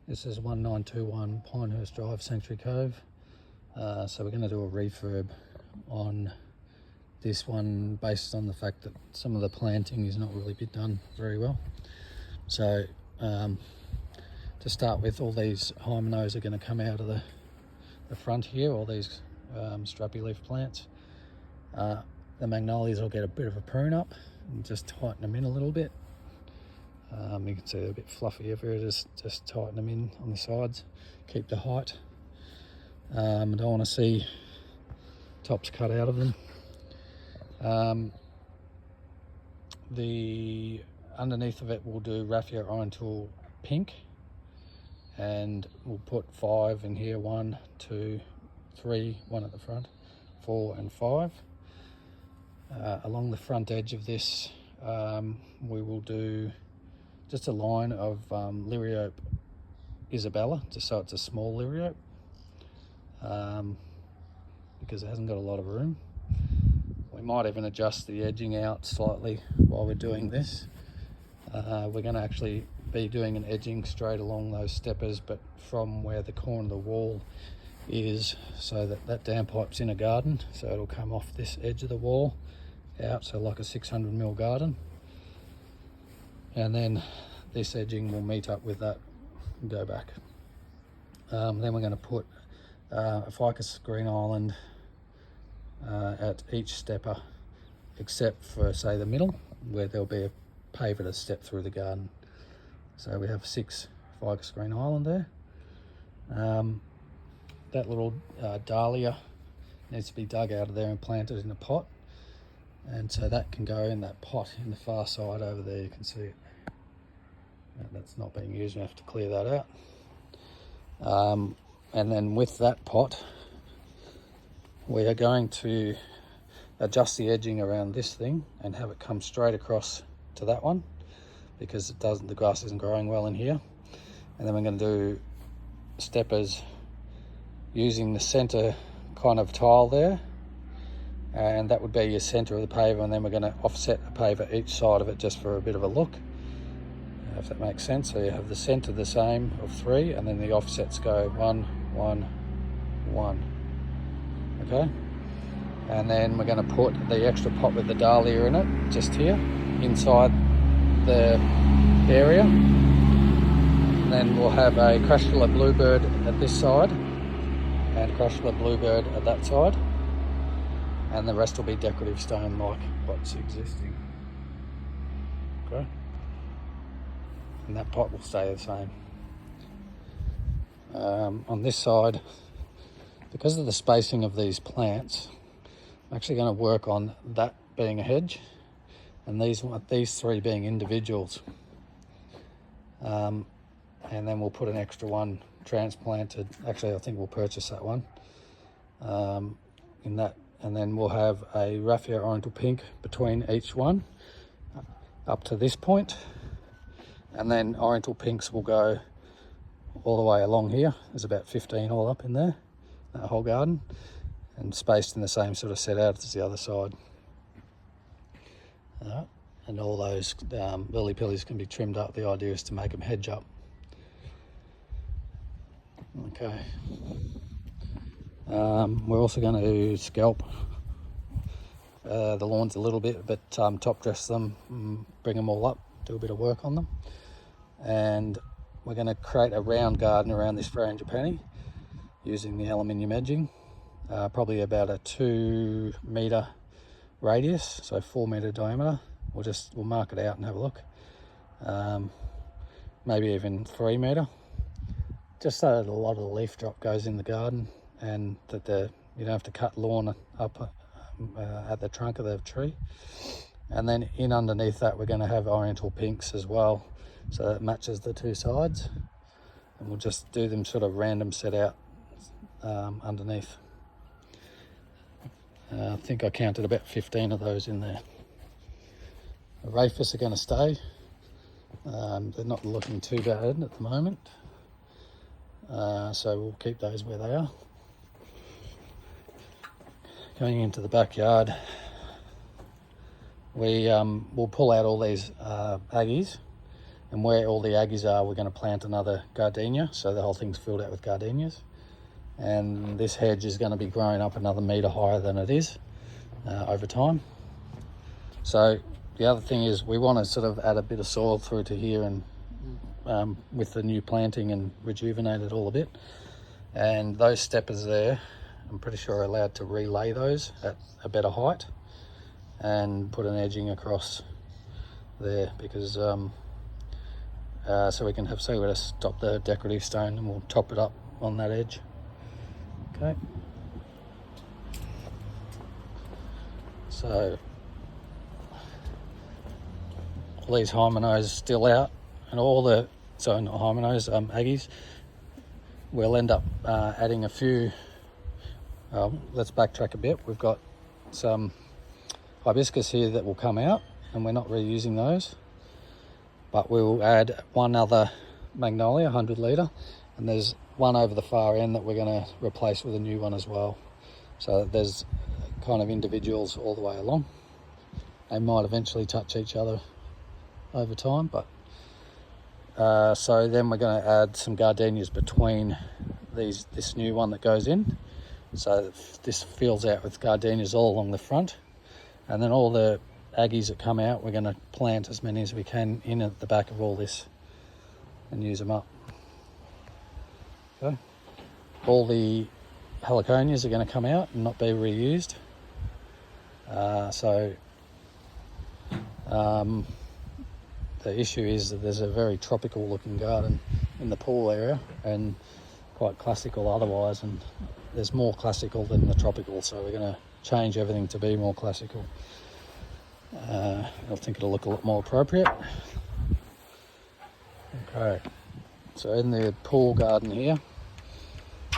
This is 1921 Pinehurst Drive, Sanctuary Cove. So we're going to do a refurb on this one based on the fact that some of the planting is not really been done very well. So to start with, all these hymeneals are going to come out of the front here, all these strappy leaf plants. The magnolias will get a bit of a prune up and just tighten them in a little bit. You can see they're a bit fluffy everywhere, just tighten them in on the sides, keep the height. I don't want to see tops cut out of them. The underneath of it we'll do raffia iron tool pink, and we'll put 5 in here, 1, 2, 3, 1 at the front, 4 and 5. Along the front edge of this we will do just a line of Liriope Isabella, just so it's a small Liriope, because it hasn't got a lot of room. We might even adjust the edging out slightly while we're doing this. We're going to actually be doing an edging straight along those steppers, but from where the corner of the wall is, so that downpipe's in a garden, so it'll come off this edge of the wall out, so like a 600mm garden. And then this edging will meet up with that and go back. Then we're going to put a ficus green island at each stepper, except for, say, the middle, where there'll be a paver to step through the garden. So we have 6 ficus green island there. That little dahlia needs to be dug out of there and planted in a pot, and so that can go in that pot in the far side over there. You can see it. That's not being used, we have to clear that out. And then with that pot, we are going to adjust the edging around this thing and have it come straight across to that one, because the grass isn't growing well in here. And then we're going to do steppers using the center kind of tile there, and that would be your center of the paver, and then we're going to offset a paver each side of it just for a bit of a look, if that makes sense. So you have the center the same of 3, and then the offsets go 1, 1, 1. Okay, and then we're going to put the extra pot with the dahlia in it just here inside the area, and then we'll have a crashula bluebird at this side and crashula bluebird at that side, and the rest will be decorative stone like what's existing. Okay, and that pot will stay the same. On this side, because of the spacing of these plants, I'm actually going to work on that being a hedge and these 3 being individuals, and then we'll put an extra one transplanted. Actually, I think we'll purchase that one in that, and then we'll have a raffia oriental pink between each one up to this point, and then oriental pinks will go all the way along here. There's about 15 all up in there, that whole garden, and spaced in the same sort of set out as the other side. And all those lily pillies can be trimmed up. The idea is to make them hedge up. Okay. We're also going to scalp the lawns a little bit, but top dress them, bring them all up, do a bit of work on them. And we're going to create a round garden around this frangipani using the aluminium edging, probably about a 2 metre radius, so 4 metre diameter. We'll mark it out and have a look. Maybe even 3 metre, just so that a lot of the leaf drop goes in the garden, and that you don't have to cut lawn up at the trunk of the tree. And then in underneath that, we're going to have oriental pinks as well, so that matches the 2 sides, and we'll just do them sort of random set out underneath. I think I counted about 15 of those in there. The Refurb are going to stay. They're not looking too bad at the moment, so we'll keep those where they are. Going into the backyard, we'll pull out all these aggies And where all the Aggies are, we're going to plant another gardenia, so the whole thing's filled out with gardenias. And this hedge is going to be growing up another metre higher than it is over time. So the other thing is we want to sort of add a bit of soil through to here and with the new planting and rejuvenate it all a bit. And those steppers there, I'm pretty sure are allowed to relay those at a better height and put an edging across there, because so we can have, so we're going to stop the decorative stone and we'll top it up on that edge. Okay. So all these hymenaeus still out, and all the, sorry, not hymenaeus, Aggies. We'll end up adding a few. Let's backtrack a bit. We've got some hibiscus here that will come out, and we're not reusing those, but we'll add one other magnolia, 100 litre, and there's one over the far end that we're going to replace with a new one as well. So there's kind of individuals all the way along. They might eventually touch each other over time, but so then we're going to add some gardenias between this new one that goes in. So this fills out with gardenias all along the front, and then all the Aggies that come out, we're going to plant as many as we can in at the back of all this and use them up. Okay. All the heliconias are going to come out and not be reused. The issue is that there's a very tropical looking garden in the pool area and quite classical otherwise, and there's more classical than the tropical, so we're going to change everything to be more classical. I think it'll look a lot more appropriate. Okay, so in the pool garden here,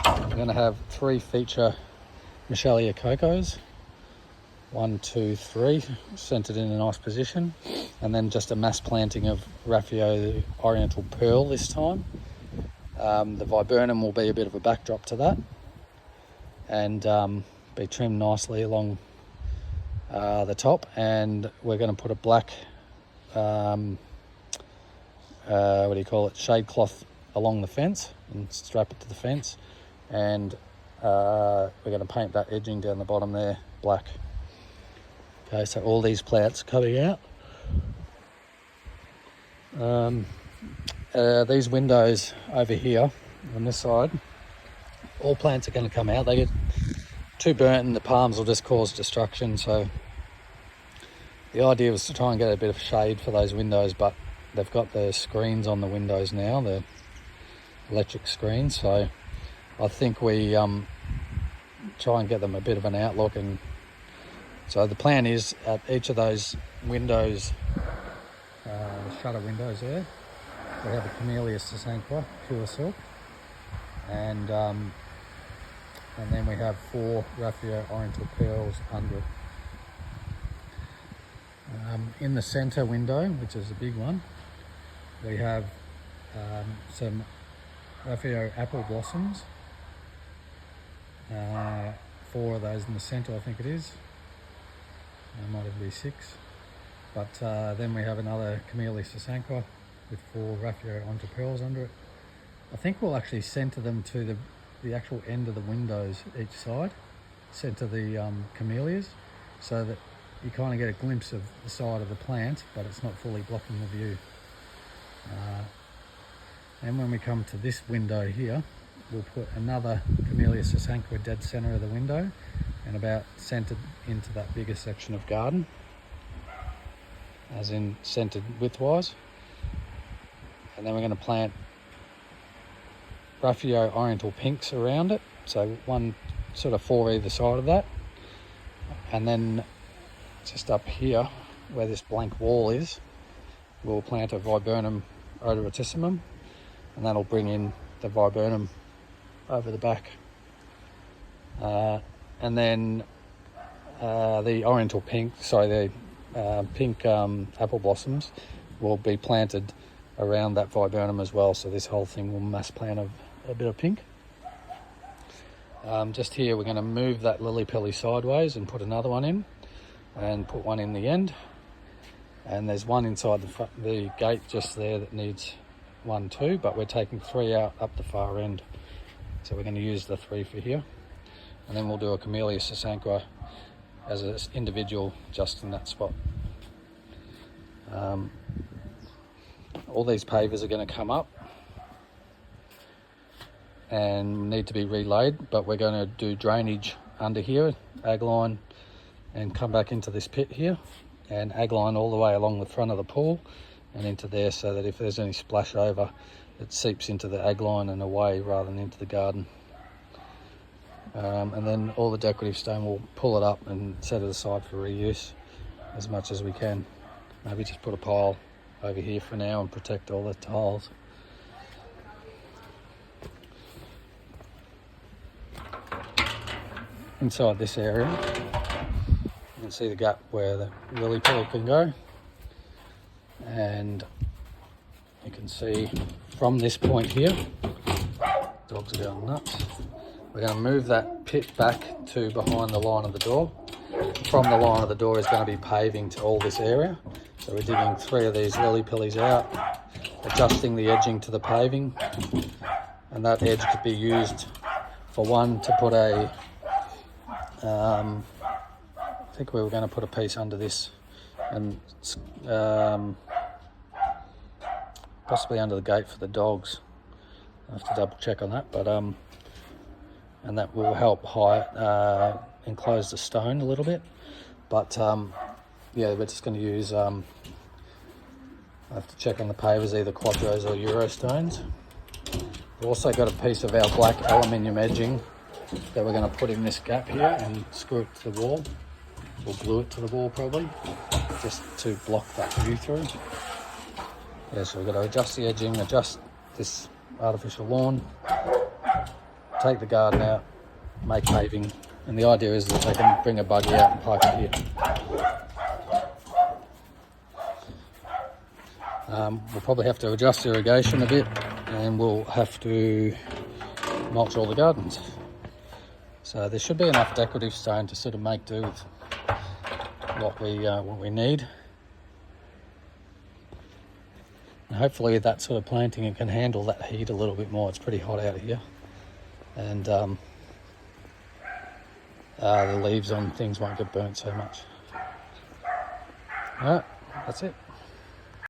we're going to have 3 feature Michelia cocos. 1, 2, 3, centered in a nice position, and then just a mass planting of Raffio Oriental Pearl this time. The viburnum will be a bit of a backdrop to that, and be trimmed nicely along the top, and we're going to put a black shade cloth along the fence and strap it to the fence, and we're going to paint that edging down the bottom there black. Okay, so all these plants coming out. These windows over here on this side, all plants are going to come out. They get too burnt and the palms will just cause destruction, so the idea was to try and get a bit of shade for those windows, but they've got the screens on the windows now, the electric screens, so I think we try and get them a bit of an outlook. And so the plan is at each of those windows, the shutter windows there, we have a Camellia Sasanqua pure silk, and then we have 4 Raffia Oriental Pearls under it. In the centre window, which is a big one, we have some Raffia Apple Blossoms, 4 of those in the centre, I think it is. Might even be 6, but then we have another Camellia Sasanqua with 4 Raffia Oriental Pearls under it. I think we'll actually centre them to the actual end of the windows each side, centre the camellias, so that you kind of get a glimpse of the side of the plant, but it's not fully blocking the view. And when we come to this window here, we'll put another Camellia Sasanqua dead centre of the window and about centred into that bigger section of garden, as in centred widthwise. And then we're going to plant Raffio Oriental Pinks around it, so one sort of 4 either side of that. And then just up here where this blank wall is, we'll plant a Viburnum odoratissimum, and that'll bring in the viburnum over the back. And then the oriental pink, the pink apple blossoms will be planted around that viburnum as well, so this whole thing will mass plant a bit of pink. Just here we're going to move that lily pilly sideways and put another one in, and put one in the end, and there's one inside the gate just there that needs 1 too, but we're taking 3 out up the far end, so we're going to use the 3 for here, and then we'll do a Camellia Sasanqua as an individual just in that spot. All these pavers are going to come up and need to be relaid, but we're going to do drainage under here, ag line, and come back into this pit here and ag line all the way along the front of the pool and into there, so that if there's any splash over, it seeps into the ag line and away rather than into the garden. And then all the decorative stone, we'll pull it up and set it aside for reuse as much as we can. Maybe just put a pile over here for now and protect all the tiles. Inside this area, you can see the gap where the lily pillar can go, and you can see from this point here, dogs are going nuts. We're going to move that pit back to behind the line of the door. From the line of the door is going to be paving to all this area. So we're digging 3 of these lily pillies out, adjusting the edging to the paving, and that edge could be used for one to put a I think we were going to put a piece under this, and possibly under the gate for the dogs. I have to double check on that, but and that will help enclose the stone a little bit. But yeah, we're just going to use, I have to check on the pavers, either quadros or euro stones. We've also got a piece of our black aluminium edging that we're going to put in this gap here and screw it to the wall, or glue it to the wall probably, just to block that view through. Yeah, so we've got to adjust the edging, adjust this artificial lawn, take the garden out, make paving, and the idea is that they can bring a buggy out and park it here. We'll probably have to adjust irrigation a bit, and we'll have to mulch all the gardens. So there should be enough decorative stone to sort of make do with what we need. And hopefully that sort of planting, it can handle that heat a little bit more. It's pretty hot out here, and the leaves on things won't get burnt so much. All right, that's it.